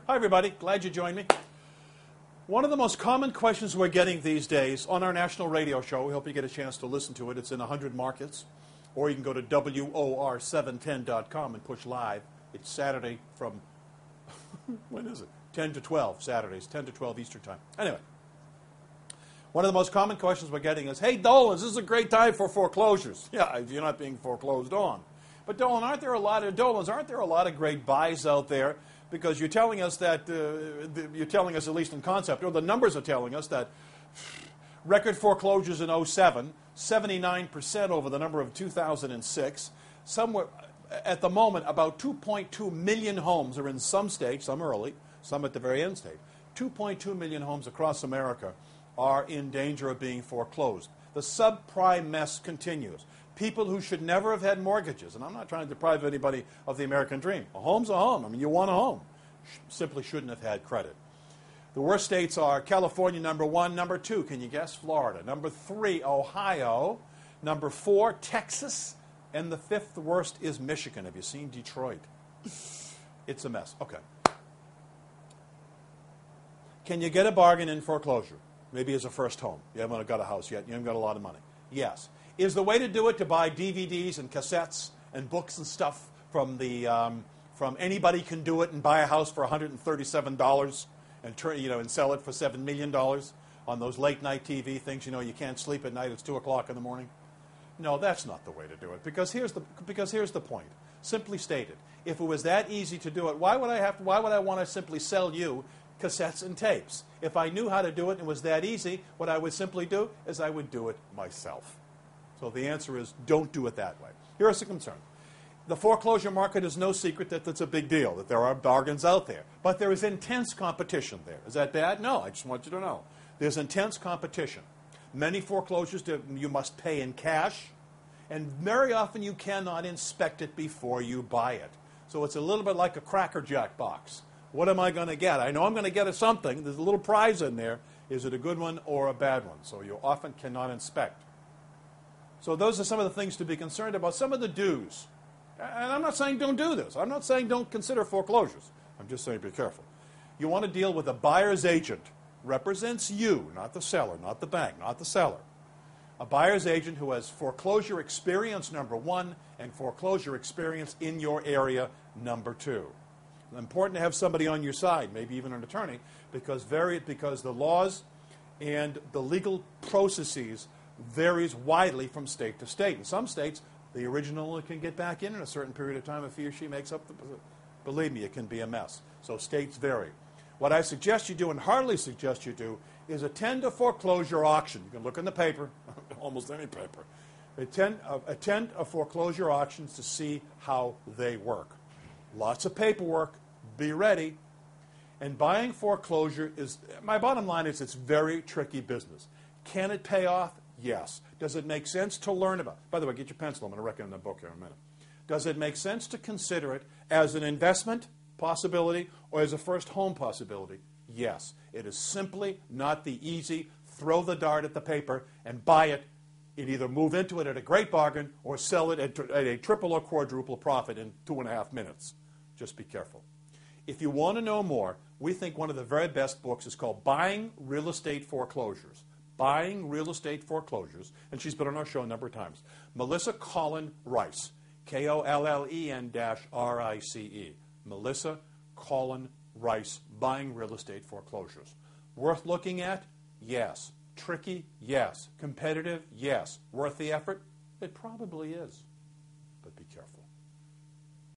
Hi, everybody. Glad you joined me. One of the most common questions we're getting these days on our national radio show, we hope you get a chance to listen to it. It's in 100 markets. Or you can go to WOR710.com and push live. It's Saturday from, when is it? 10 to 12, Saturdays, 10 to 12 Eastern Time. Anyway, one of the most common questions we're getting is, hey, Dolan, this is a great time for foreclosures. Yeah, if you're not being foreclosed on. But Dolan, aren't there a lot of great buys out there? Because you're telling us that, you're telling us, at least in concept, or the numbers are telling us that record foreclosures in 07, 79% over the number of 2006. Somewhere, at the moment, about 2.2 million homes are in some stage, some early, some at the very end stage. 2.2 million homes across America are in danger of being foreclosed. The subprime mess continues. People who should never have had mortgages, and I'm not trying to deprive anybody of the American dream. A home's a home. I mean, you want a home. Simply shouldn't have had credit. The worst states are California, number 1. Number 2, can you guess? Florida. Number 3, Ohio. Number 4, Texas. And the 5th worst is Michigan. Have you seen Detroit? It's a mess. Okay. Can you get a bargain in foreclosure? Maybe as a first home. You haven't got a house yet. You haven't got a lot of money. Yes. Is the way to do it to buy DVDs and cassettes and books and stuff from anybody can do it and buy a house for $137 and sell it for $7 million on those late night TV things? You can't sleep at night. It's 2 o'clock in the morning. No, that's not the way to do it. Because here's the point. Simply stated, if it was that easy to do it, why would I want to simply sell you cassettes and tapes? If I knew how to do it and it was that easy, what I would simply do is I would do it myself. So the answer is don't do it that way. Here's the concern. The foreclosure market is no secret that that's a big deal, that there are bargains out there. But there is intense competition there. Is that bad? No, I just want you to know. There's intense competition. Many foreclosures you must pay in cash, and very often you cannot inspect it before you buy it. So it's a little bit like a Cracker Jack box. What am I going to get? I know I'm going to get something. There's a little prize in there. Is it a good one or a bad one? So you often cannot inspect. So those are some of the things to be concerned about, some of the do's. And I'm not saying don't do this. I'm not saying don't consider foreclosures. I'm just saying be careful. You want to deal with a buyer's agent. Represents you, not the seller, not the bank, not the seller. A buyer's agent who has foreclosure experience, number 1, and foreclosure experience in your area, number 2. It's important to have somebody on your side, maybe even an attorney, because the laws and the legal processes varies widely from state to state. In some states, the original can get back in a certain period of time if he or she makes up the... Believe me, it can be a mess. So states vary. What I suggest you do, and hardly suggest you do, is attend a foreclosure auction. You can look in the paper, almost any paper. Attend a foreclosure auctions to see how they work. Lots of paperwork. Be ready. And buying foreclosure is... My bottom line is it's very tricky business. Can it pay off? Yes. Does it make sense to learn about? By the way, get your pencil. I'm going to recommend the book here in a minute. Does it make sense to consider it as an investment possibility or as a first home possibility? Yes. It is simply not the easy throw the dart at the paper and buy it and either move into it at a great bargain or sell it at a triple or quadruple profit in 2.5 minutes. Just be careful. If you want to know more, we think one of the very best books is called Buying Real Estate Foreclosures. Buying Real Estate Foreclosures, and she's been on our show a number of times. Melissa Collin Rice, Kollen-Rice. Melissa Collin Rice, Buying Real Estate Foreclosures. Worth looking at? Yes. Tricky? Yes. Competitive? Yes. Worth the effort? It probably is. But be careful.